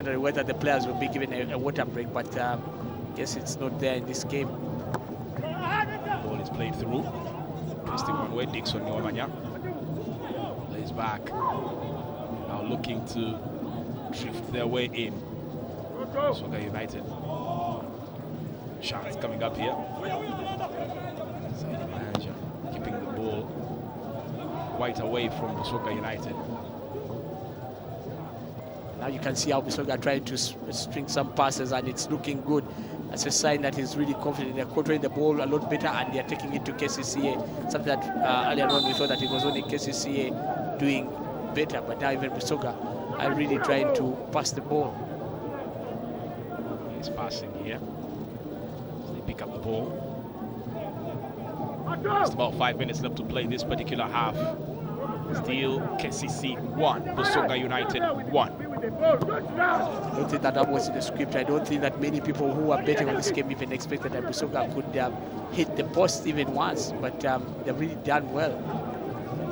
whether the players will be given a water break, but guess it's not there in this game. Ball is played through. Twisting one way, Dixon Nyomanya plays back. Now looking to drift their way in. BUSOGA United. Chance coming up here. Side manager keeping the ball quite away from BUSOGA United. Now you can see how BUSOGA trying to string some passes, and it's looking good. That's a sign that he's really confident. They're controlling the ball a lot better, and they're taking it to KCCA. Something that earlier on we thought that it was only KCCA doing better, but now even BUSOGA are really trying to pass the ball. He's passing here. So they pick up the ball. Just about 5 minutes left to play this particular half. Still KCC 1, BUSOGA United 1. I don't think that was in the script. I don't think that many people who are betting on this game even expected that BUSOGA could hit the post even once, but they've really done well.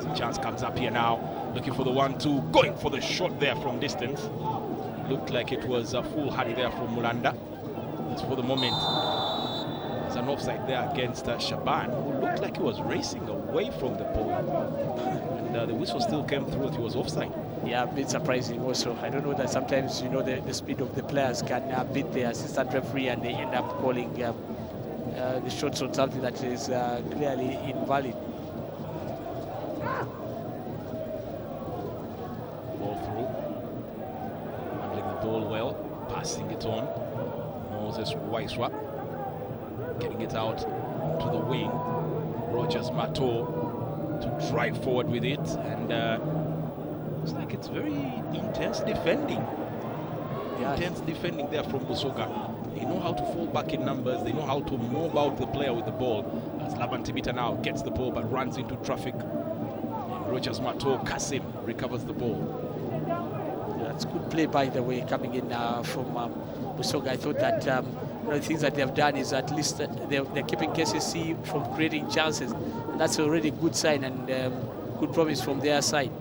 So chance comes up here now, looking for the 1-2, going for the shot there from distance. Looked like it was a foolhardy there from Mulanda. As for the moment, there's an offside there against Shaban, who looked like he was racing away from the ball. And the whistle still came through that he was offside. Yeah, a bit surprising also. I don't know that sometimes, you know, the speed of the players can beat the assistant referee, and they end up calling the shots on something that is clearly invalid. Ball through. Handling the ball well. Passing it on. Moses Waiswa. Getting it out to the wing. Rogers Mato to drive forward with it. And it's like it's very intense defending. Yeah. Intense defending there from BUSOGA. They know how to fall back in numbers. They know how to mob out the player with the ball. As Laban Tibita now gets the ball but runs into traffic. And Rogers Mato, Kasim recovers the ball. That's good play, by the way, coming in from BUSOGA. I thought that one of the things that they've done is at least they're keeping KCC from creating chances. And that's already a good sign and good promise from their side.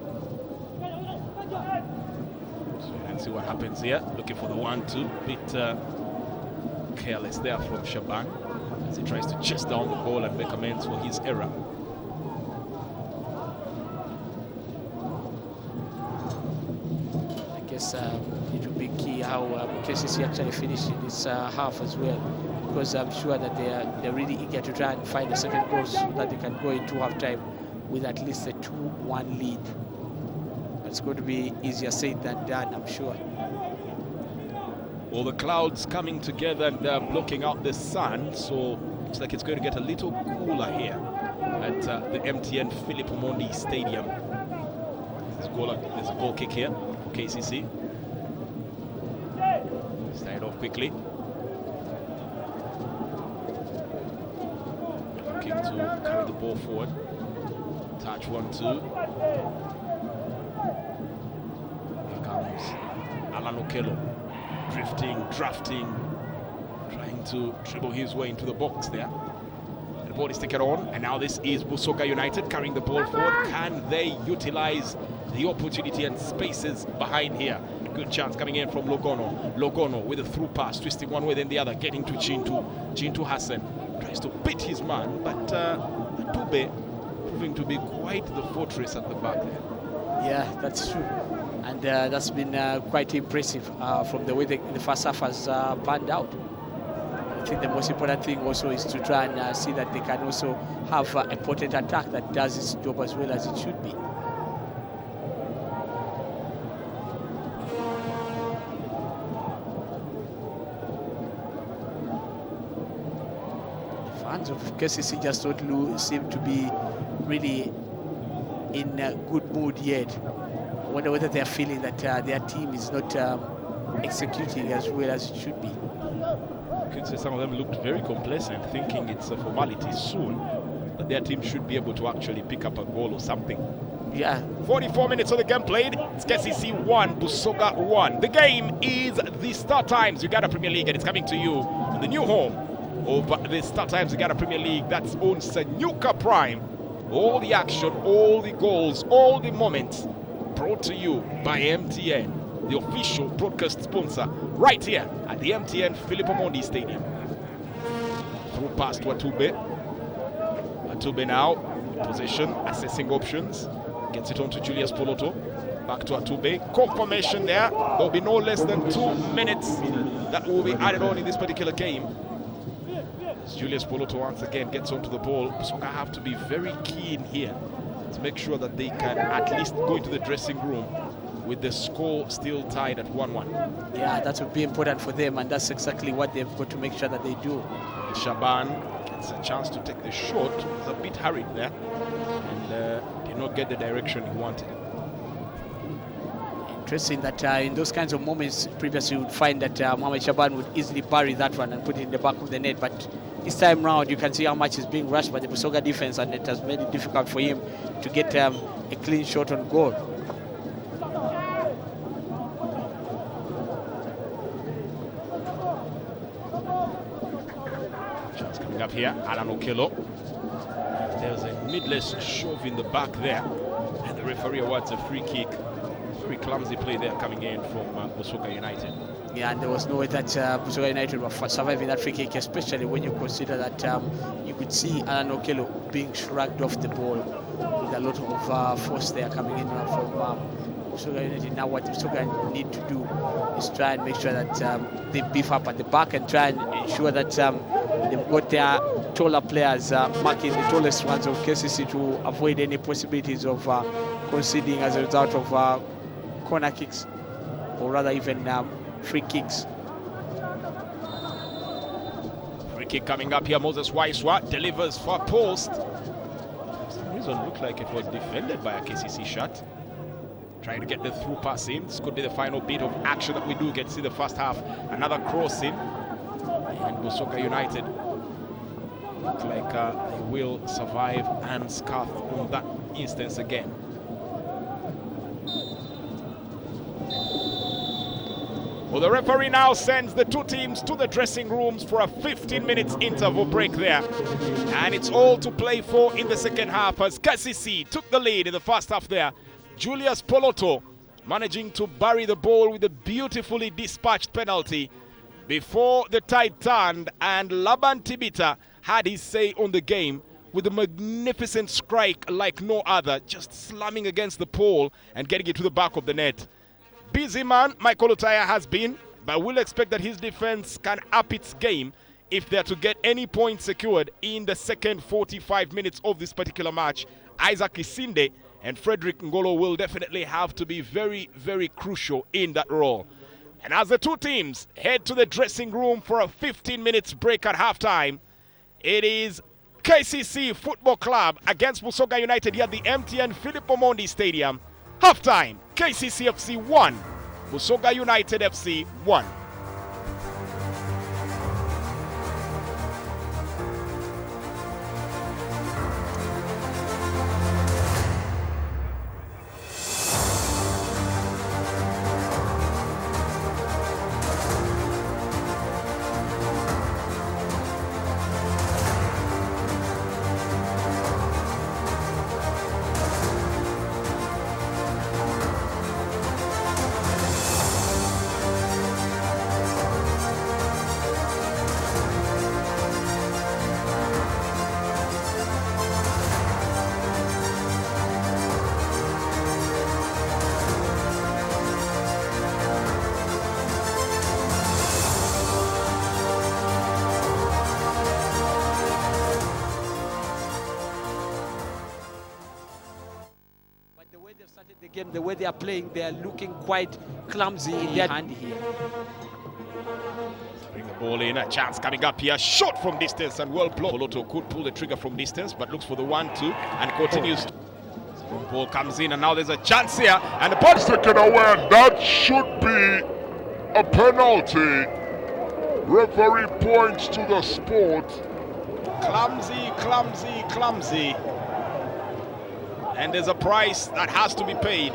See what happens here. Looking for the 1-2. Bit careless there from Shaban as he tries to chase down the ball and make amends for his error. I guess it will be key how KCC actually finished in this half as well, because I'm sure that they're really eager to try and find a second goal so that they can go into half-time with at least a 2-1 lead. It's going to be easier said than done, I'm sure. Well, the clouds coming together and blocking out the sun, so looks like it's going to get a little cooler here at the MTN Philip Omondi Stadium. There's a goal kick here for KCC. Start off quickly. Looking to carry the ball forward. Touch 1-2. Alan Okello drifting, drafting, trying to dribble his way into the box there. The ball is taken on, and now this is BUSOGA United carrying the ball forward. Can they utilize the opportunity and spaces behind here? Good chance coming in from Logono. Logono with a through pass, twisting one way then the other, getting to Chintu. Chintu Hassan tries to beat his man, but Atube proving to be quite the fortress at the back there. Yeah, that's true. And that's been quite impressive from the way the first half has panned out. I think the most important thing also is to try and see that they can also have a potent attack that does its job as well as it should be. The fans of KCC just don't seem to be really in a good mood yet. I wonder whether they're feeling that their team is not executing as well as it should be. I could say some of them looked very complacent, thinking it's a formality soon, but their team should be able to actually pick up a goal or something. Yeah. 44 minutes of the game played. It's KCC 1, BUSOGA 1. The game is the Star Times Uganda Premier League, and it's coming to you in the new home of the Star Times Uganda Premier League. That's on Sanyuka Prime. All the action, all the goals, all the moments brought to you by MTN. the official broadcast sponsor, right here at the MTN Philip Omondi Stadium. Through pass to Atube. Atube now, possession, assessing options. Gets it on to Julius Poloto. Back to Atube. Confirmation there. There'll be no less than 2 minutes that will be added on in this particular game. As Julius Poloto once again gets onto the ball, BUSOGA have to be very keen here to make sure that they can at least go into the dressing room with the score still tied at 1-1. Yeah, that would be important for them, and that's exactly what they've got to make sure that they do. Shaban gets a chance to take the shot. Was a bit hurried there and did not get the direction he wanted. Interesting that in those kinds of moments previously you would find that Mohamed Shaban would easily bury that one and put it in the back of the net, but this time round you can see how much is being rushed by the BUSOGA defense, and it has made it difficult for him to get a clean shot on goal. Chance coming up here, Alan Okello. There's a midless shove in the back there, and the referee awards a free kick. Very clumsy play there coming in from BUSOGA United. Yeah, and there was no way that BUSOGA United were surviving that free kick, especially when you consider that you could see Alan Okello being shrugged off the ball with a lot of force there coming in from BUSOGA United. Now what BUSOGA need to do is try and make sure that they beef up at the back and try and ensure that they've got their taller players marking the tallest ones of KCC to avoid any possibilities of conceding as a result of corner kicks, or rather even free kicks. Free kick coming up here. Moses Waiswa delivers for post. For some reason looked like it was defended by a KCC shot. Trying to get the through pass in. This could be the final bit of action that we do get to see the first half. Another cross in, and BUSOGA United look like they will survive unscathed on that instance again. Well, the referee now sends the two teams to the dressing rooms for a 15-minute interval break there. And it's all to play for in the second half as KCC took the lead in the first half there. Julius Poloto managing to bury the ball with a beautifully dispatched penalty before the tide turned, and Laban Tibita had his say on the game with a magnificent strike like no other, just slamming against the pole and getting it to the back of the net. Busy man Michael Otaya has been, but we'll expect that his defense can up its game if they're to get any points secured in the second 45 minutes of this particular match. Isaac Isinde and Frederick Ngolo will definitely have to be very, very crucial in that role. And as the two teams head to the dressing room for a 15 minutes break at halftime, it is KCC Football Club against BUSOGA United here at the MTN Philip Omondi Stadium. Halftime, KCC FC 1, BUSOGA United FC 1. Game, the way they are playing, they are looking quite clumsy in their hand here. Bring the ball in, a chance coming up here, shot from distance and well blocked. Poloto could pull the trigger from distance, but looks for the 1-2 and continues. So the ball comes in, and now there's a chance here, and the ball taken away. That should be a penalty. Referee points to the sport. Clumsy, clumsy, clumsy. And there's a price that has to be paid.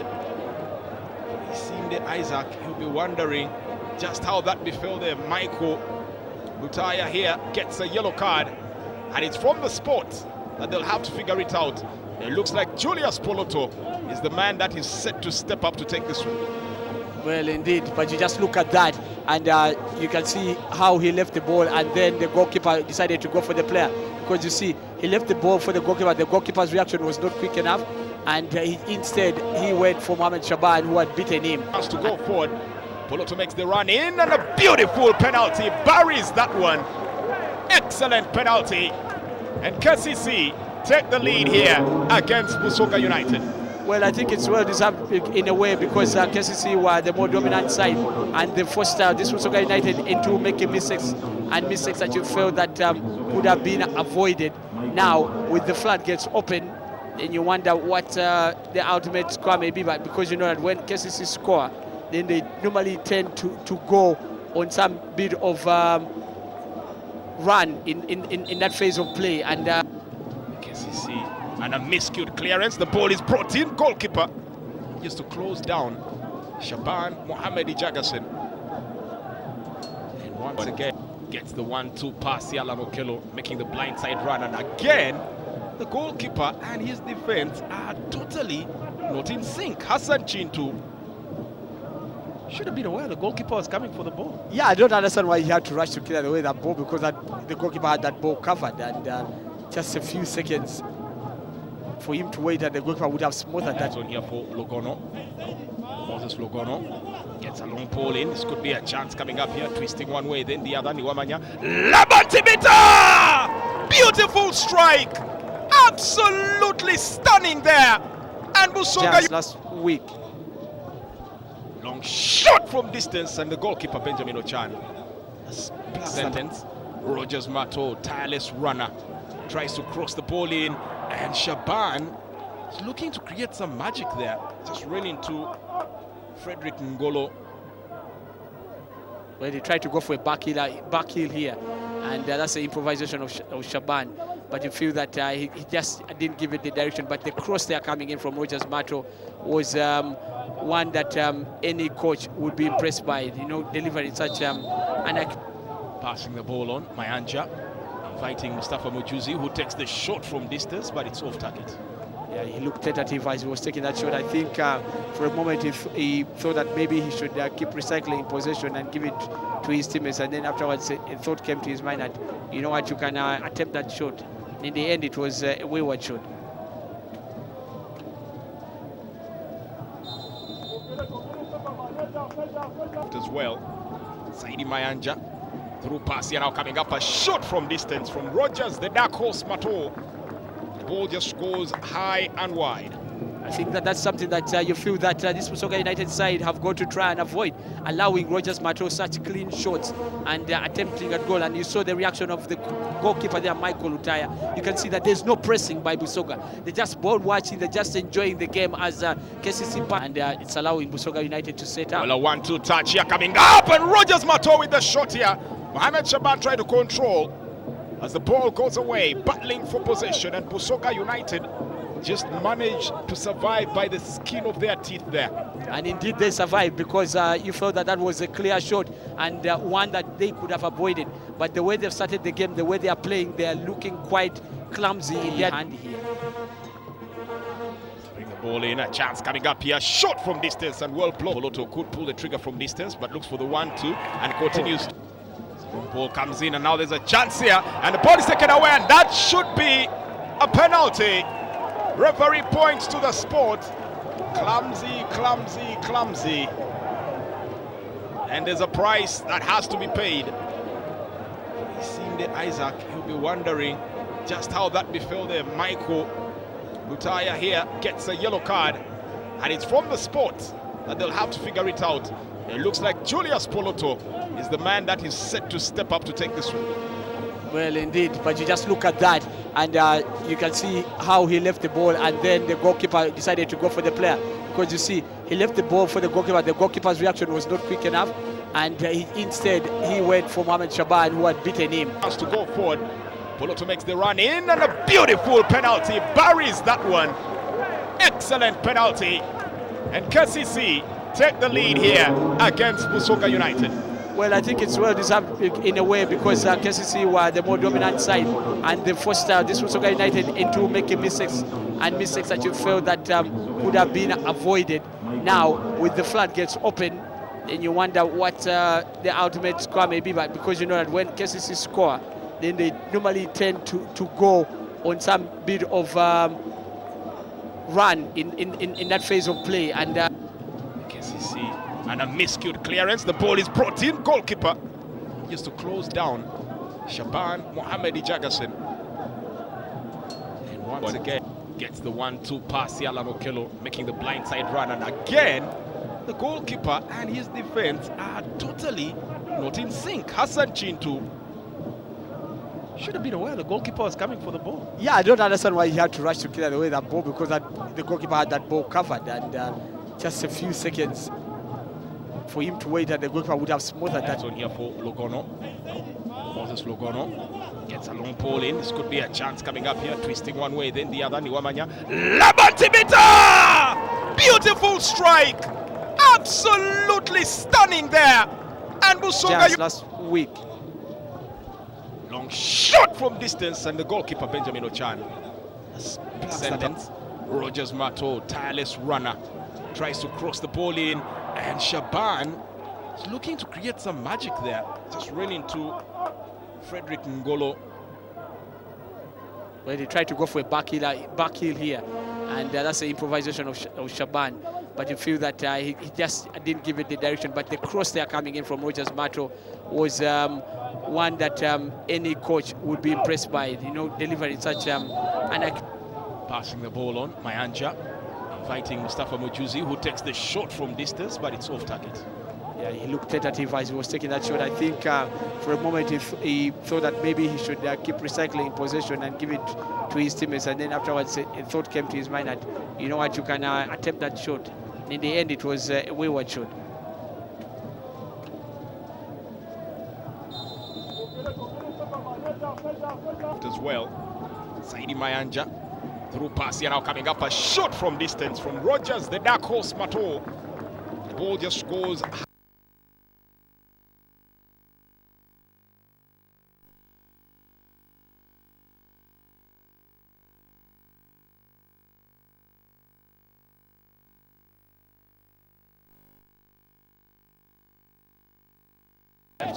He's seen the Isaac, he'll be wondering just how that befell there. Michael Lutaya here gets a yellow card, and it's from the spot that they'll have to figure it out. It looks like Julius Poloto is the man that is set to step up to take this one. Well, indeed, but you just look at that and you can see how he left the ball, and then the goalkeeper decided to go for the player, because you see he left the ball for the goalkeeper. The goalkeeper's reaction was not quick enough, and instead he went for Mohamed Shaban, who had beaten him. Has to go forward. Poloto makes the run in, and a beautiful penalty. Buries that one. Excellent penalty. And KCC take the lead here against BUSOGA United. Well, I think it's well deserved in a way, because KCC were the more dominant side, and they forced this BUSOGA United into making mistakes, and mistakes that you felt that could have been avoided. Now, with the floodgates open, then you wonder what the ultimate score may be, but because you know that when KCC score, then they normally tend to go on some bit of run in that phase of play, and KCC and a miscued clearance. The ball is brought in. Goalkeeper just to close down Shaban Mohamed Jagasin. And once again gets the 1-2 pass. Alan Okello making the blindside run, and again the goalkeeper and his defense are totally not in sync. Hassan Chintu should have been aware the goalkeeper was coming for the ball. Yeah, I don't understand why he had to rush to clear away that ball, because the goalkeeper had that ball covered, and just a few seconds for him to wait, and the goalkeeper would have smothered that. On here for Logono. Moses Logono gets a long ball in. This could be a chance coming up here, twisting one way, then the other. Niwamanya. Labantibita! Beautiful strike! Absolutely stunning there. And BUSOGA Just last week. Long shot from distance, and the goalkeeper Benjamin Ochan. Sentence. Rogers Mato, tireless runner, tries to cross the ball in, and Shaban is looking to create some magic there. Just ran into Frederick Ngolo. Well, he tried to go for a back heel here, and that's the improvisation of Shaban. But you feel that he just didn't give it the direction. But the cross there coming in from Rogers Mato was one that any coach would be impressed by. You know, delivering such Passing the ball on, Mayanja, inviting Mustafa Mujuzi, who takes the shot from distance, but it's off target. Yeah, he looked tentative as he was taking that shot. I think for a moment he thought that maybe he should keep recycling possession and give it to his teammates, and then afterwards a thought came to his mind that, you know what, you can attempt that shot. In the end, it was a wayward shot. As well, Saidi Mayanja through pass here, now coming up a shot from distance from Rogers, the dark horse Mato. The ball just goes high and wide. I think that's something that you feel that this BUSOGA United side have got to try and avoid, allowing Rogers Mato such clean shots and attempting at goal. And you saw the reaction of the goalkeeper there, Michael Utaya. You can see that there's no pressing by BUSOGA. They're just ball watching, they're just enjoying the game as KCC, and it's allowing BUSOGA United to set up. Well, a 1-2 touch here coming up, and Rogers Mato with the shot here. Mohamed Shaban tried to control as the ball goes away, battling for possession, and BUSOGA United just managed to survive by the skin of their teeth there. And indeed they survived, because you felt that was a clear shot and one that they could have avoided. But the way they've started the game, the way they are playing, they are looking quite clumsy in their hand here. Bring the ball in, a chance coming up here, shot from distance and well blocked. Poloto could pull the trigger from distance, but looks for the 1-2 and continues. The ball comes in, and now there's a chance here, and the ball is taken away, and that should be a penalty. Referee points to the spot. Clumsy, clumsy, clumsy. And there's a price that has to be paid. He's seen the Isaac, he'll be wondering just how that befell there. Michael Lutaya here gets a yellow card, and it's from the spot that they'll have to figure it out. It looks like Julius Poloto is the man that is set to step up to take this one. Well, indeed, but you just look at that and you can see how he left the ball, and then the goalkeeper decided to go for the player, because you see he left the ball for the goalkeeper. The goalkeeper's reaction was not quick enough, and instead he went for Mohamed Shaban, who had beaten him. Has to go forward. Poloto makes the run in, and a beautiful penalty. Buries that one. Excellent penalty. And KCC take the lead here against BUSOGA United. Well, I think it's well deserved in a way, because KCC were the more dominant side, and they forced this BUSOGA United into making mistakes, and mistakes that you felt that could have been avoided. Now, with the floodgates open, then you wonder what the ultimate score may be. But because you know that when KCC score, then they normally tend to go on some bit of run in that phase of play. And KCC, and a miscued clearance. The ball is brought in. Goalkeeper just to close down Shaban Mohamedi Jagasin. And once again, gets the 1-2 pass. Alan Okello making the blindside run. And again, the goalkeeper and his defense are totally not in sync. Hassan Chintu should have been aware the goalkeeper was coming for the ball. yeah, I don't understand why he had to rush to clear away that ball, because the goalkeeper had that ball covered, and just a few seconds for him to wait, and the goalkeeper would have smothered that. On here for Logono. Moses Logono gets a long ball in. This could be a chance coming up here, twisting one way, then the other. Niwamanya. Labantibita! Beautiful strike! Absolutely stunning there! And BUSOGA Just last week. Long shot from distance, and the goalkeeper Benjamin Ochan. Sentence. Rogers Mato, tireless runner, tries to cross the ball in, and Shaban is looking to create some magic there. Just ran into Frederick Ngolo. Well, they tried to go for a back heel here, and that's the improvisation of Shaban. But you feel that he just didn't give it the direction. But the cross there coming in from Rogers Mato was one that any coach would be impressed by. You know, delivering such Passing the ball on, Mayanja, inviting Mustafa Mujuzi, who takes the shot from distance, but it's off target. Yeah, he looked tentative as he was taking that shot. I think for a moment he thought that maybe he should keep recycling possession and give it to his teammates, and then afterwards a thought came to his mind that, you know what, you can attempt that shot. And in the end, it was a wayward shot. As well, Saidi Mayanja through pass here, now coming up a shot from distance from Rogers, the dark horse Mato. The ball just goes.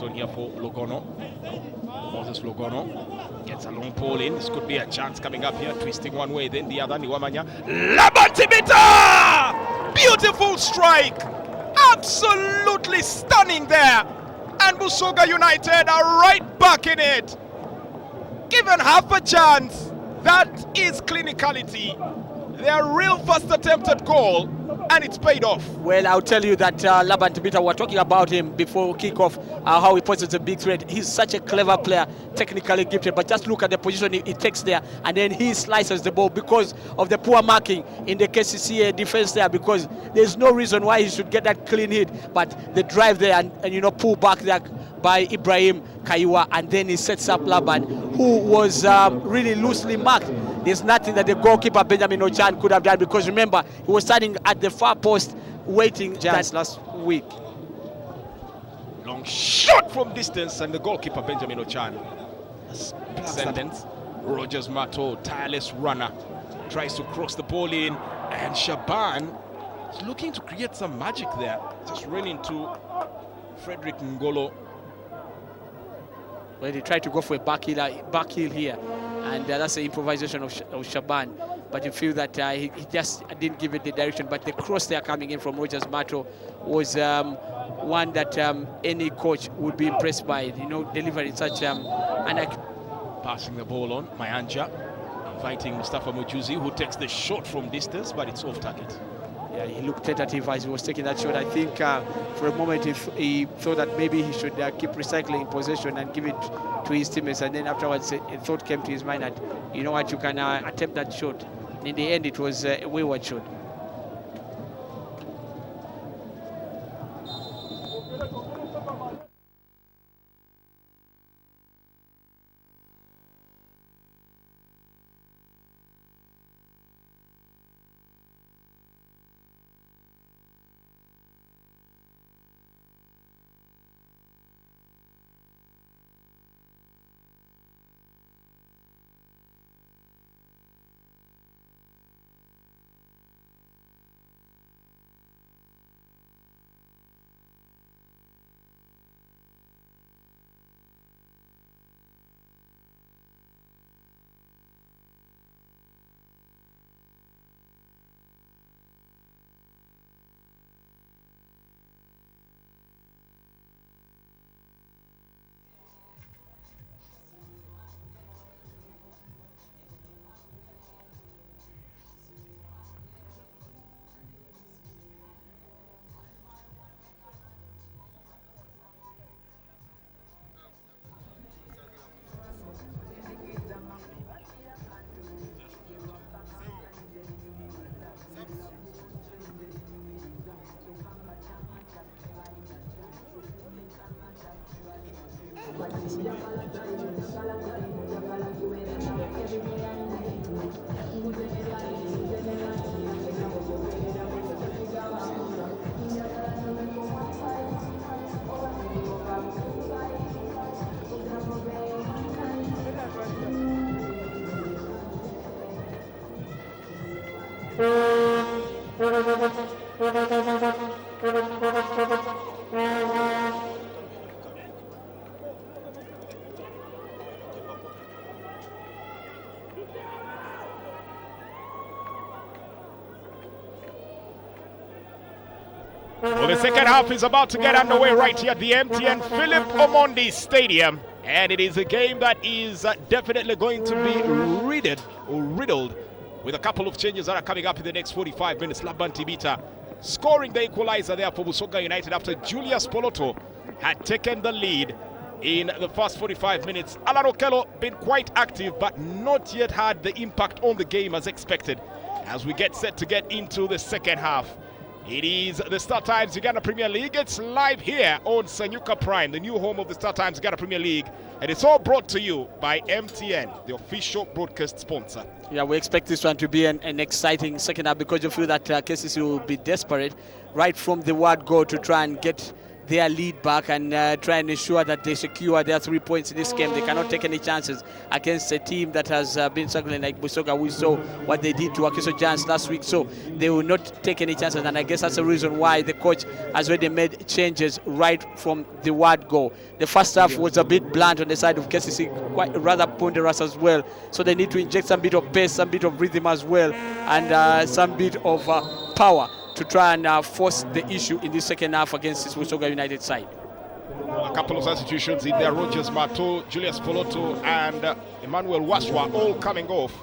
On here for Logono. Moses Logono gets a long ball in. This could be a chance coming up here, twisting one way, then the other. Niwamanya. Labantibita! Beautiful strike! Absolutely stunning there! And BUSOGA United are right back in it. Given half a chance, that is clinicality. Their real first attempt at goal, and it's paid off. Well, I'll tell you that Laban Tibita, we're talking about him before kickoff, how he poses a big threat. He's such a clever player, technically gifted, but just look at the position he takes there, and then he slices the ball because of the poor marking in the KCCA defense there, because there's no reason why he should get that clean hit, but the drive there and you know, pull back there by Ibrahim Kaiwa, and then he sets up Laban, who was really loosely marked. There's nothing that the goalkeeper Benjamin Ochan could have done, because remember, he was standing at the far post waiting just last week. Long shot from distance, and the goalkeeper Benjamin Ochan. Sentence. Rogers Mato, tireless runner, tries to cross the ball in, and Shaban is looking to create some magic there. Just ran into Frederick Ngolo. Well, they tried to go for a back heel here, and that's the improvisation of Shaban. But you feel that he just didn't give it the direction. But the cross there coming in from Rogers Mato was one that any coach would be impressed by. You know, delivering such Passing the ball on, Mayanja, inviting Mustafa Mujuzi, who takes the shot from distance, but it's off target. Yeah, he looked tentative as he was taking that shot. I think for a moment he thought that maybe he should keep recycling possession and give it to his teammates, and then afterwards a thought came to his mind that, you know what, you can attempt that shot. And in the end, it was a wayward shot. Well, the second half is about to get underway right here at the MTN Philip Omondi Stadium. And it is a game that is definitely going to be riddled with a couple of changes that are coming up in the next 45 minutes. Laban Tibita scoring the equalizer there for BUSOGA United after Julius Poloto had taken the lead in the first 45 minutes. Alan Okello been quite active, but not yet had the impact on the game as expected. As we get set to get into the second half, it is the Star Times Uganda Premier League. It's live here on Sanyuka Prime, the new home of the Star Times Uganda Premier League. And it's all brought to you by MTN, the official broadcast sponsor. Yeah, we expect this one to be an exciting second half because you feel that KCCA will be desperate right from the word go to try and get their lead back and try and ensure that they secure their 3 points in this game. They cannot take any chances against a team that has been struggling like BUSOGA. We saw what they did to Akiso Giants last week, so they will not take any chances, and I guess that's the reason why the coach has already made changes right from the word go. The first half was a bit blunt on the side of KCCA, quite rather ponderous as well, so they need to inject some bit of pace, some bit of rhythm as well, and some bit of power to try and force the issue in the second half against this BUSOGA United side. A couple of substitutions in there. Rogers Mato, Julius Poloto and Emmanuel Waswa all coming off.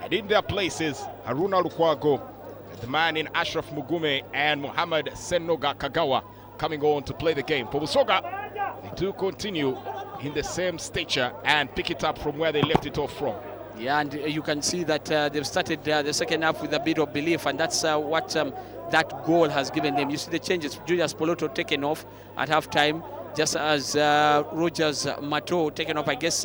And in their places, Haruna Lukwago, the man in Ashraf Mugume, and Mohamed Senoga Kagawa coming on to play the game. For BUSOGA, they do continue in the same stature and pick it up from where they left it off from. Yeah, and you can see that they've started the second half with a bit of belief, and that's what that goal has given them. You see the changes. Julius Poloto taken off at halftime, just as Rogers Mato taken off. I guess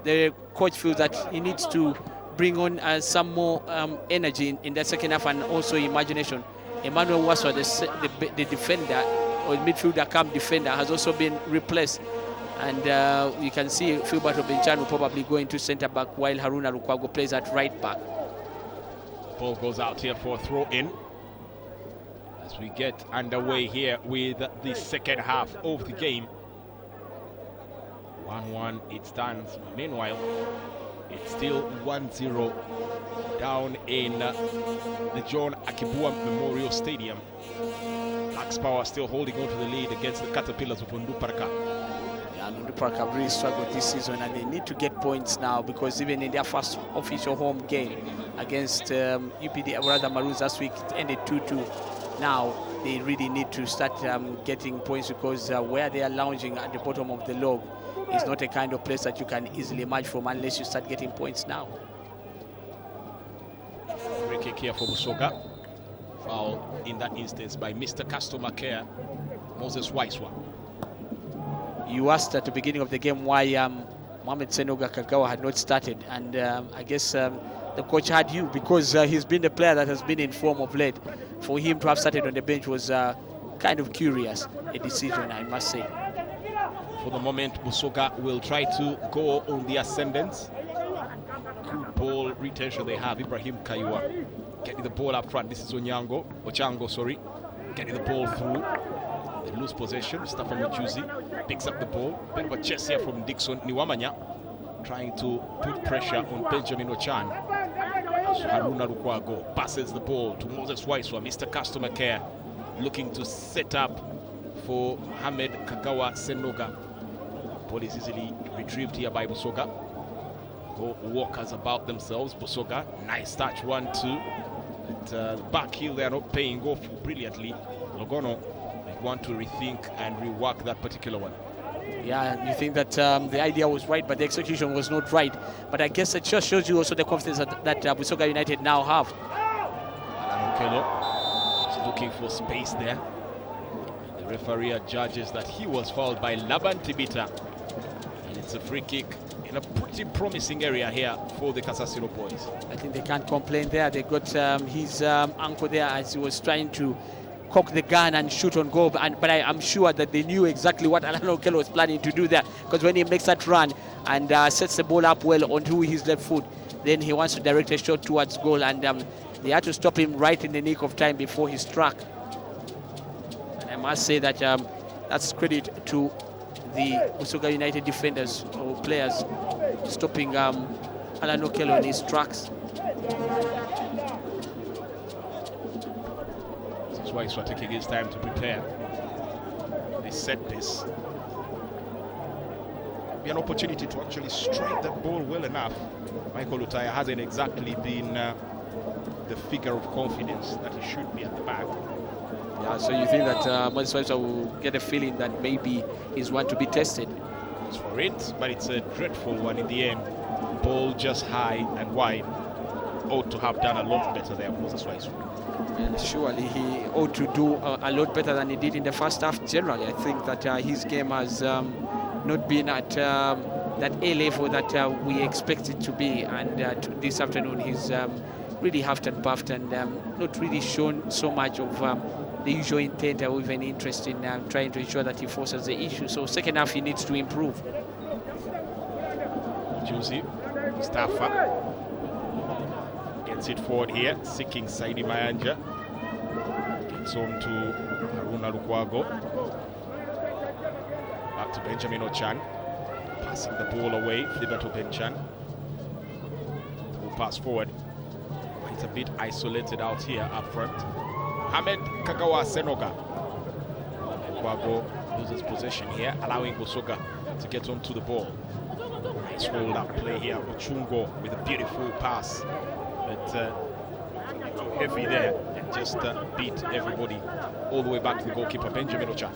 the coach feels that he needs to bring on some more energy in that second half and also imagination. Emmanuel Waswa, the defender, or midfielder come defender, has also been replaced. And you can see Philberto Benchan will probably go into centre back while Haruna Lukwago plays at right back. Ball goes out here for a throw in as we get underway here with the second half of the game. 1-1 it stands. Meanwhile, it's still 1-0 down in the John Akibua Memorial Stadium. Blacks Power still holding on to the lead against the Caterpillars of Unduparaka. Park have really struggled this season, and they need to get points now, because even in their first official home game against UPD, rather Maroons last week, it ended 2-2. Now they really need to start getting points, because where they are lounging at the bottom of the log is not a kind of place that you can easily emerge from unless you start getting points now. Free kick here for BUSOGA. Foul in that instance by Mr. Customer Care, Moses Waiswa. You asked at the beginning of the game why Mohamed Senoga Kagawa had not started, and I guess the coach had you, because he's been the player that has been in form of late. For him to have started on the bench was kind of curious, a decision, I must say. For the moment, BUSOGA will try to go on the ascendant. Good ball retention they have. Ibrahim Kaiwa getting the ball up front. This is Ochango, sorry, getting the ball through. They lose possession. Mustafa Mujuzi picks up the ball. Bit of a chase here from Dixon Niwamanya, trying to put pressure on Benjamin Ochan. Haruna Lukwago passes the ball to Moses Waiswa. Mr. Customer Care looking to set up for Mohamed Kagawa Senoga. Ball is easily retrieved here by BUSOGA. Go walkers about themselves. BUSOGA, nice touch, 1-2. But back heel, they are not paying off brilliantly. Logono want to rethink and rework that particular one. Yeah, you think that the idea was right, but the execution was not right. But I guess it just shows you also the confidence that BUSOGA United now have. Alan Okello is looking for space there. The referee judges that he was fouled by Laban Tibita. And it's a free kick in a pretty promising area here for the Kasasiro boys. I think they can't complain there. They got his ankle there as he was trying to cock the gun and shoot on goal, but I'm sure that they knew exactly what Alan Okello was planning to do there, because when he makes that run and sets the ball up well onto his left foot, then he wants to direct a shot towards goal, and they had to stop him right in the nick of time before he struck. And I must say that that's credit to the BUSOGA United defenders or players stopping Alan Okello in his tracks. Moses Waiswa taking his time to prepare. They set this. Be an opportunity to actually strike that ball well enough. Michael Lutaya hasn't exactly been the figure of confidence that he should be at the back. Yeah, so you think that Moses Waiswa will get a feeling that maybe he's one to be tested? It's for it, but it's a dreadful one in the end. Ball just high and wide. Ought to have done a lot better there, Moses Waiswa. And surely he ought to do a lot better than he did in the first half. Generally, I think that his game has not been at that A level that we expect it to be. And this afternoon, he's really huffed and puffed and not really shown so much of the usual intent or even interest in trying to ensure that he forces the issue. So second half, he needs to improve. Juicy, Mustafa gets it forward here, seeking Saidi Mayanja. Gets on to Haruna Lukwago. Back to Benjamin Ochan. Passing the ball away, Fliberto Benchan. Will pass forward. Quite a bit isolated out here up front. Ahmed Kagawa Senoga. Lukwago loses possession here, allowing BUSOGA to get onto the ball. Nice hold up play here. Ochungo with a beautiful pass. But heavy there and just beat everybody all the way back to the goalkeeper, Benjamin Ochan.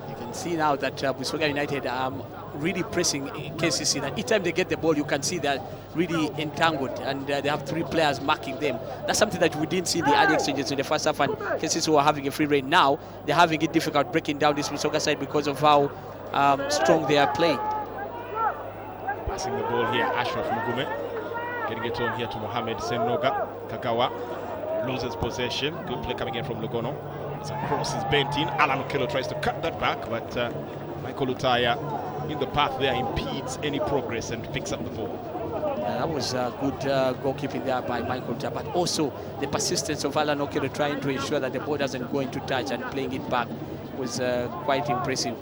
You can see now that BUSOGA United are really pressing KCC. That each time they get the ball, you can see they're really entangled and they have three players marking them. That's something that we didn't see in the early exchanges in the first half, and KCC were having a free rein. Now they're having it difficult breaking down this BUSOGA side because of how strong they are playing. Passing the ball here, Ashraf Mugume. Getting it on here to Mohamed Senoga. Kagawa loses possession. Good play coming in from Lugono. As a cross is bent in. Alan Okello tries to cut that back, but Michael Lutaya in the path there impedes any progress and picks up the ball. Yeah, that was good goalkeeping there by Michael Lutaya, but also the persistence of Alan Okello trying to ensure that the ball doesn't go into touch and playing it back was quite impressive.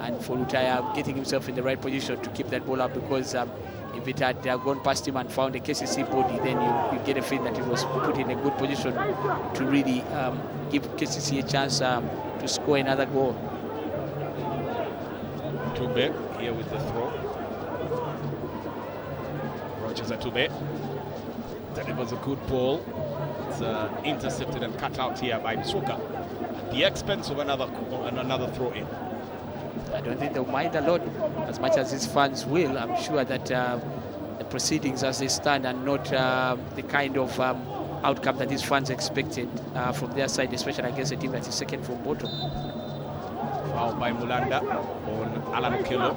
And for Lutaya getting himself in the right position to keep that ball up, because if it had gone past him and found a KCC body, then you get a feeling that it was put in a good position to really give KCC a chance to score another goal. Tube here with the throw. Rogers Atube delivers a good ball. It's intercepted and cut out here by BUSOGA at the expense of another throw-in. I don't think they'll mind a lot as much as his fans will. I'm sure that the proceedings as they stand are not the kind of outcome that his fans expected from their side, especially against a team that is second from bottom. Foul by Mulanda on Alan Okello.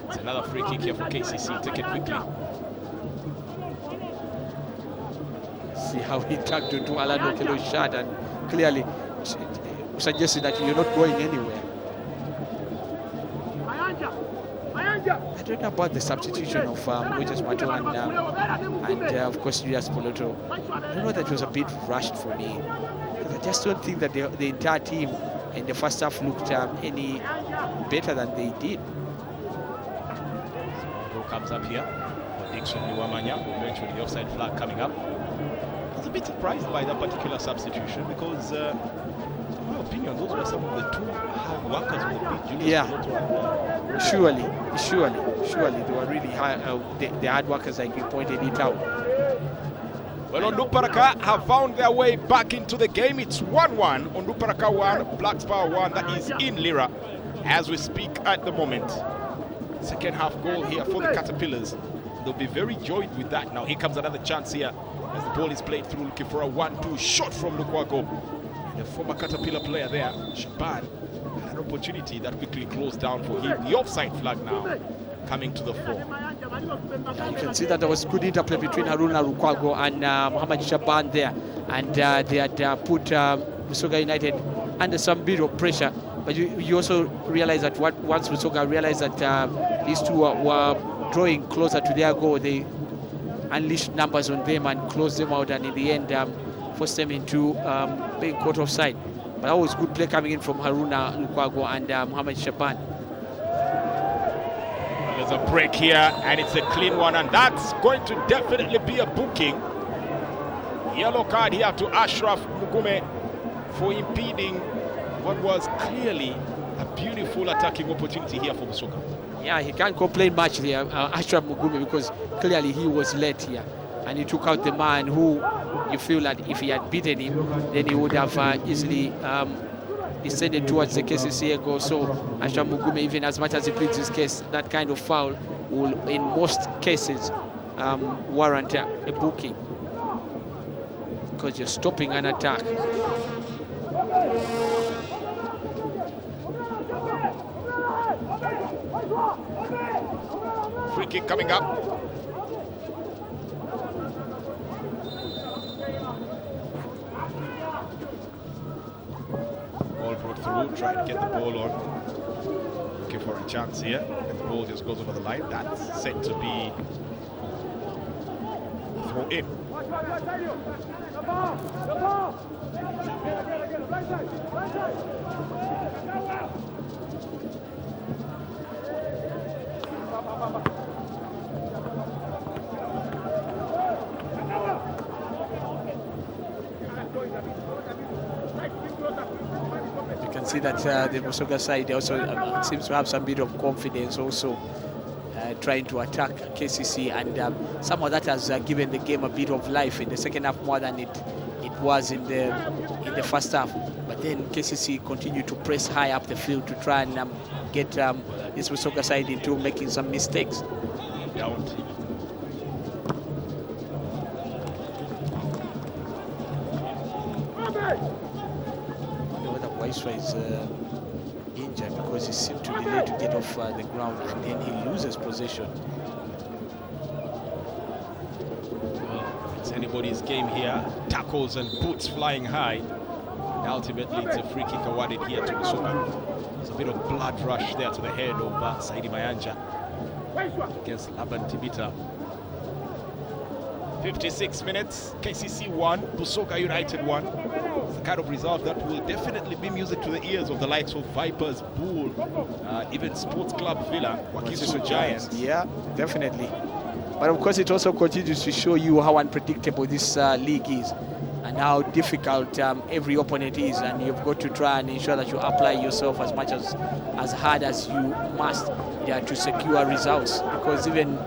It's another free kick here for KCC. Take it quickly. See how he tugged into Alan Okello's shot and clearly suggesting that you're not going anywhere. I don't know about the substitution of Rogers Mato and of course Julius Poloto. I don't know, that was a bit rushed for me. I just don't think that the entire team in the first half looked any better than they did. Ball comes up here. Prediction Niwamanya. Eventually the offside flag coming up. I was a bit surprised by that particular substitution because in my opinion, those were some of the two hard workers on the pitch. Yeah, surely they were really the hard workers, like you pointed it out. Well, Onduparaka have found their way back into the game. It's 1-1. Onduparaka 1, Black Power 1. That is in Lira as we speak at the moment. Second half goal here for the Caterpillars. They'll be very joyed with that. Now here comes another chance here as the ball is played through, looking for a 1-2 shot from Lukwago. The former Caterpillar player there, Shaban, had an opportunity that quickly closed down for him. The offside flag now coming to the fore. Yeah, you can see that there was good interplay between Haruna Lukwago and Muhammad Shaban there, and they had put BUSOGA United under some bit of pressure. But you also realize that once BUSOGA realized that these two were drawing closer to their goal, they unleashed numbers on them and closed them out, and in the end forced them into being caught offside. But that was good play coming in from Haruna Lukwago and Muhammad Shaban. There's a break here, and it's a clean one, and that's going to definitely be a booking. Yellow card here to Ashraf Mugume for impeding what was clearly a beautiful attacking opportunity here for BUSOGA. Yeah, he can't complain much here, Ashraf Mugume, because clearly he was late here. And he took out the man who you feel that if he had beaten him, then he would have easily descended towards the KCCA goal. So Ashraf Mugume, even as much as he pleads his case, that kind of foul will, in most cases, warrant a booking, because you're stopping an attack. Free kick coming up. Ball brought through, trying to get the ball on. Looking for a chance here. And the ball just goes over the line. That's set to be throw in. You can see that the BUSOGA side also seems to have some bit of confidence also, trying to attack KCC, and some of that has given the game a bit of life in the second half more than it was in the first half. But then KCC continued to press high up the field to try and get this BUSOGA side into making some mistakes. Don't. Waiswa is injured because he seemed to delay to get off the ground, and then he loses possession. Well, it's anybody's game here. Tackles and boots flying high. And ultimately, it's a free kick awarded here to BUSOGA. There's a bit of blood rush there to the head of Saidi Mayanja against Laban Tibita. 56 minutes, KCC 1, BUSOGA United 1. It's the kind of result that will definitely be music to the ears of the likes of Vipers, Bull, even Sports Club Villa, Wakiso Giants. Yeah, definitely. But of course, it also continues to show you how unpredictable this league is, and how difficult every opponent is, and you've got to try and ensure that you apply yourself as much as hard as you must to secure results, because even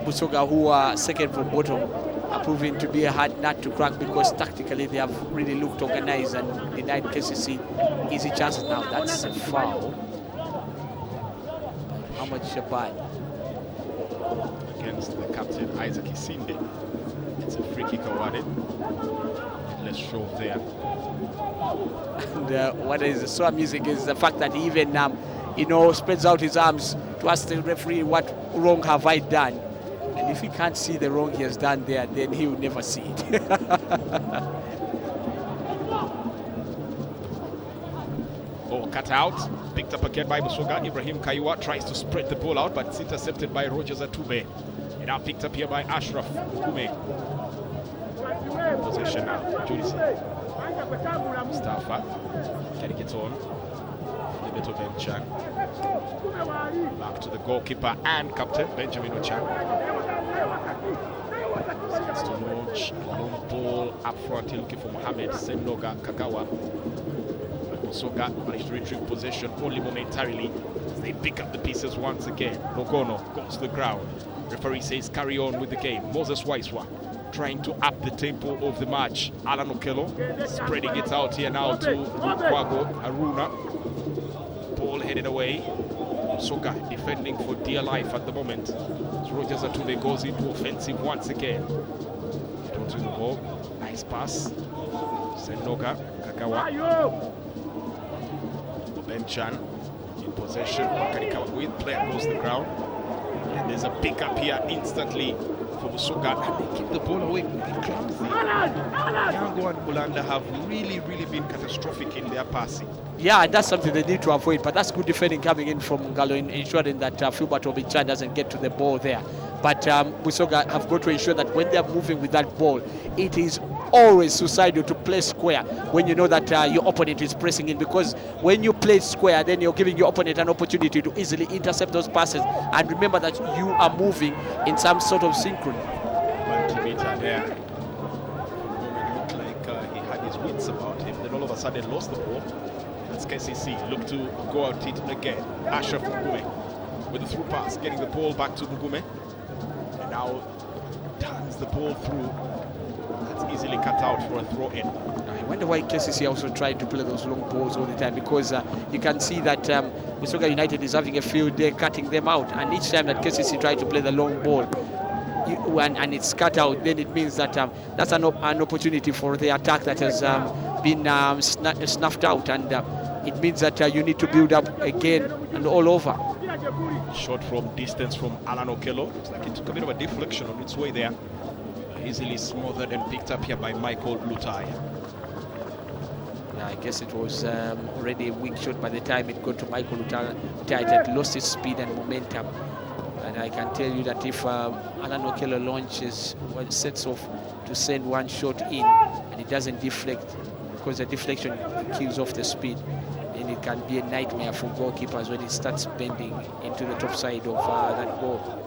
BUSOGA, who are second from bottom, are proving to be a hard nut to crack, because tactically they have really looked organized and denied KCC easy chances. Now that's a foul. How much Shaban? Against the captain, Isaac Isinde. It's a free kick awarded. Let's show there. And what is so amusing is the fact that he even spreads out his arms to ask the referee, what wrong have I done? And if he can't see the wrong he has done there, then he will never see it. Oh, cut out. Picked up again by BUSOGA. Ibrahim Kaiwa tries to spread the ball out, but it's intercepted by Rogers Atube. And now picked up here by Ashraf Mugume. Possession now. Julisi. Mustafa getting it on. Libeto Benchan. Back to the goalkeeper and captain Benjamin Ochan. Sends to launch a long ball up front here, looking for Mohamed Senoga Kagawa. But BUSOGA managed to retrieve possession only momentarily as they pick up the pieces once again. Logono goes to the ground. Referee says carry on with the game. Moses Waiswa trying to up the tempo of the match. Alan Okello spreading it out here now to Lukwago Aruna. Ball headed away. BUSOGA defending for dear life at the moment. As Rogers Atube goes into offensive once again. Onto the ball. Nice pass. Senoga Kagawa. Benchan in possession. With player goes to the ground. And there's a pick up here instantly for BUSOGA, and they keep the ball away. They're clumsy. Yango and Bulanda have really been catastrophic in their passing. Yeah, and that's something they need to avoid. But that's good defending coming in from Ngalo, ensuring that Filbert Obichan doesn't get to the ball there. But BUSOGA have got to ensure that when they're moving with that ball, it is always suicidal to play square when you know that your opponent is pressing in, because when you play square, then you're giving your opponent an opportunity to easily intercept those passes. And remember that you are moving in some sort of synchrony. Tibita there. wits about him. Then all of a sudden lost the ball. That's KCC. Look to go out it again. Ashraf Mugume with the through pass, getting the ball back to Mugume. And now turns the ball through. That's easily cut out for a throw in. I wonder why KCC also tried to play those long balls all the time, because you can see that BUSOGA United is having a field day cutting them out, and each time that KCC tried to play the long ball and it's cut out, then it means that that's an opportunity for the attack that has been snuffed out, and it means that you need to build up again and all over. Shot from distance from Alan Okello. Looks like it took a bit of a deflection on its way there. Easily smothered and picked up here by Michael Lutai. Yeah, I guess it was already a weak shot by the time it got to Michael Lutai. It had lost its speed and momentum. And I can tell you that if Alan Okello launches, sets off to send one shot in and it doesn't deflect, because the deflection kills off the speed, then it can be a nightmare for goalkeepers when it starts bending into the top side of that goal.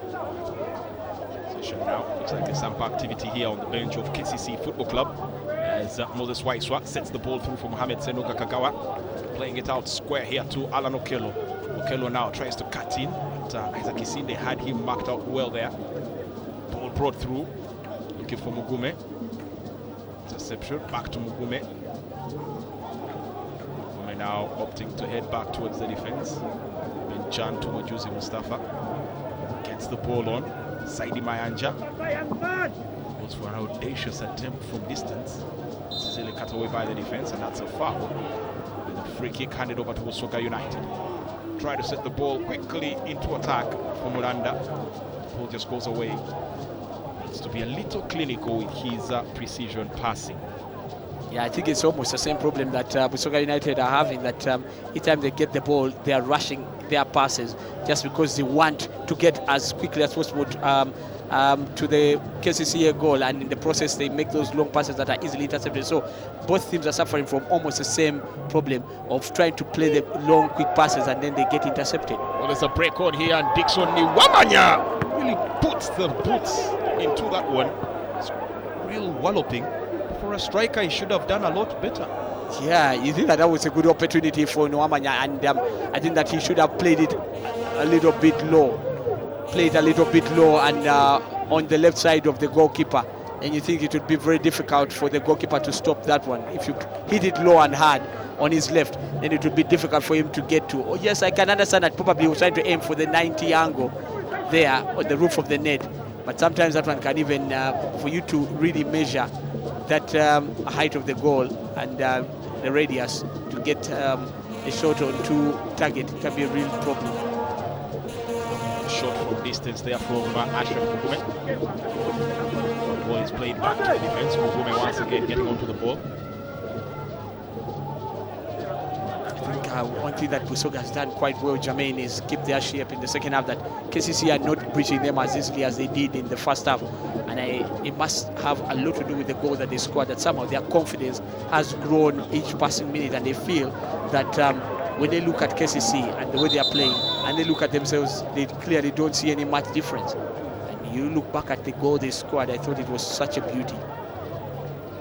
Now looks like there's some activity here on the bench of KCC Football Club as Moses Waiswa sets the ball through for Mohamed Senoka Kagawa, playing it out square here to Alan Okello. Okello now tries to cut in, but Isaac Isinde had him marked out well there. Ball brought through, looking for Mugume. Interception, back to Mugume. Mugume now opting to head back towards the defense. Benchan to Wajuzi Mustafa. Gets the ball on. Saidi Mayanja goes for an audacious attempt from distance. It's easily cut away by the defense, and that's a foul. With a free kick handed over to BUSOGA United. Try to set the ball quickly into attack for Muranda. The ball just goes away. Needs to be a little clinical with his precision passing. Yeah, I think it's almost the same problem that BUSOGA United are having, that each time they get the ball, they are rushing their passes just because they want to get as quickly as possible to the KCCA goal, and in the process they make those long passes that are easily intercepted. So both teams are suffering from almost the same problem of trying to play the long, quick passes and then they get intercepted. Well, there's a break on here, and Dixon Niwamanya really puts the boots into that one. It's real walloping. For a striker, he should have done a lot better. Yeah, you think that was a good opportunity for Nwamanya, and I think that he should have played it a little bit low. And on the left side of the goalkeeper. And you think it would be very difficult for the goalkeeper to stop that one. If you hit it low and hard on his left, then it would be difficult for him to get to. Oh, yes, I can understand that probably he was trying to aim for the 90 angle there on the roof of the net. But sometimes that one can even, for you to really measure that height of the goal and the radius to get a shot onto target can be a real problem. Shot from distance there from Ashraf Mugume. Ball is played back to the defense. Mugume once again getting onto the ball. I think one thing that BUSOGA has done quite well, Jermaine, is keep their shape in the second half, that KCC are not breaching them as easily as they did in the first half. And it must have a lot to do with the goal that they scored, that somehow their confidence has grown each passing minute, and they feel that when they look at KCC and the way they are playing, and they look at themselves, they clearly don't see any much difference. And you look back at the goal they scored, I thought it was such a beauty.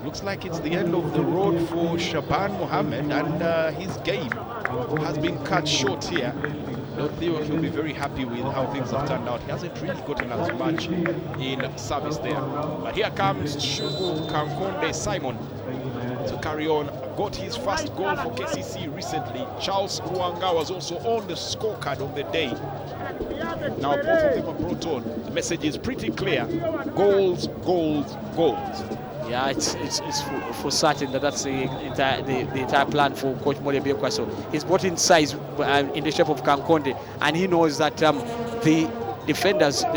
Looks like it's the end of the road for Shaban Mohammed, and his game has been cut short here. Don't think he'll be very happy with how things have turned out. He hasn't really gotten as much in service there. But here comes Shugu Kankonde Simon to carry on. Got his first goal for KCC recently. Charles Ruanga was also on the scorecard of the day. Now both of them are brought on. The message is pretty clear. Goals, goals, goals. Yeah, it's for certain that's the entire plan for Coach Mole Biekwa. So he's brought in size in the shape of Kankonde, and he knows that the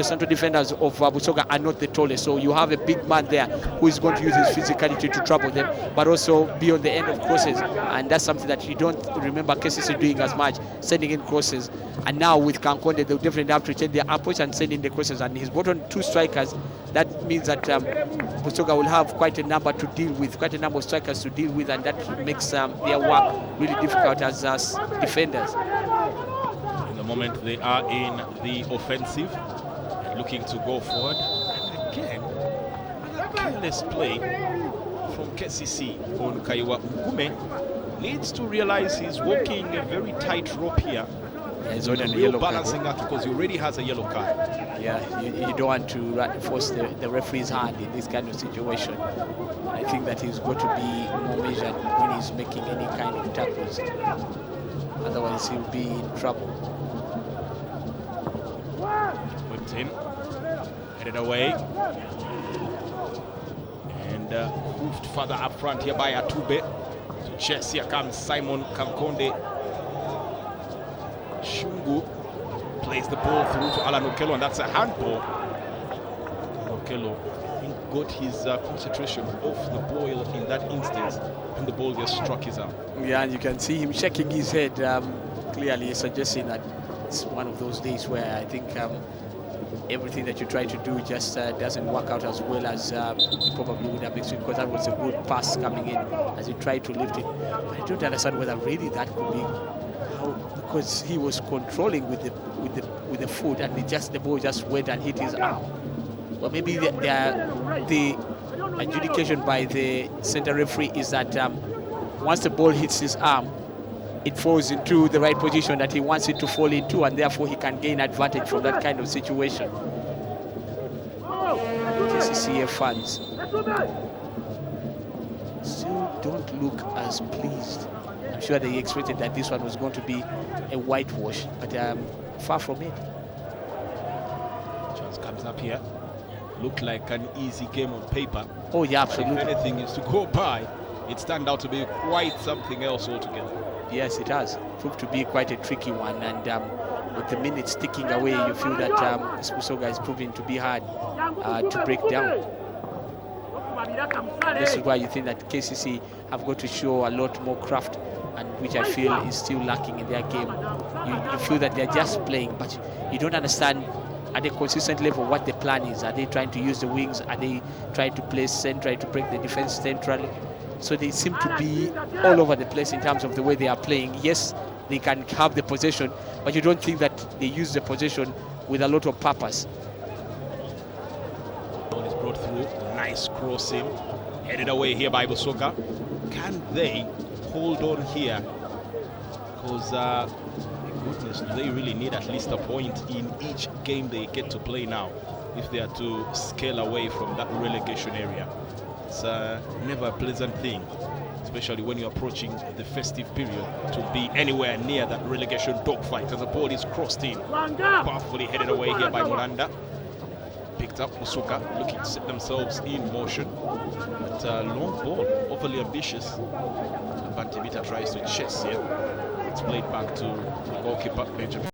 central defenders of BUSOGA are not the tallest. So you have a big man there who is going to use his physicality to trouble them, but also be on the end of crosses. And that's something that you don't remember KCC doing as much, sending in crosses. And now with Kankonde, they'll definitely have to change their approach and send in the crosses. And he's brought on two strikers. That means that BUSOGA will have quite a number to deal with, quite a number of strikers to deal with, and that makes their work really difficult as defenders. Moment they are in the offensive, looking to go forward, and again, another careless play from KCC on Kaiwa Ngume needs to realize he's walking a very tight rope here. Yeah, he's on on a a real yellow balancing card. act because he already has a yellow card. Yeah, you don't want to force the referee's hand in this kind of situation. I think that he's got to be more measured when he's making any kind of tackles. Otherwise, he'll be in trouble. Whipped in, headed away, and moved further up front here by Atube. To chess, here comes Simon Kankonde. Shungu plays the ball through to Alan Okello, and that's a handball. Okello got his concentration off the ball in that instance, and the ball just struck his arm. Yeah, and you can see him shaking his head, clearly suggesting that it's one of those days where I think everything that you try to do just doesn't work out as well as you probably would have expected, because that was a good pass coming in as he tried to lift it. But I don't understand whether really that could be how, because he was controlling with the foot, and the ball just went and hit his arm. Well, maybe the adjudication by the center referee is that once the ball hits his arm, it falls into the right position that he wants it to fall into, and therefore he can gain advantage from that kind of situation. KCCA fans still don't look as pleased. I'm sure they expected that this one was going to be a whitewash, but far from it. Chance comes up here. Looked like an easy game on paper. Oh yeah, absolutely. If anything is to go by, it turned out to be quite something else altogether. Yes, it has proved to be quite a tricky one, and with the minutes ticking away, you feel that BUSOGA is proving to be hard to break down. This is why you think that KCC have got to show a lot more craft, and which I feel is still lacking in their game. You feel that they're just playing, but you don't understand at a consistent level what the plan is. Are they trying to use the wings? Are they trying to play central, to break the defense centrally? So they seem to be all over the place in terms of the way they are playing. Yes, they can have the possession, but you don't think that they use the possession with a lot of purpose. Ball is brought through, nice crossing, headed away here by BUSOGA. Can they hold on here? Because, goodness, do they really need at least a point in each game they get to play now if they are to scale away from that relegation area? It's never a pleasant thing, especially when you're approaching the festive period, to be anywhere near that relegation dogfight as the ball is crossed in. Powerfully headed away here by Mulanda. Picked up BUSOGA, looking to set themselves in motion. But long ball, overly ambitious. Bantibita tries to chase here. It's played back to the goalkeeper, Benjamin.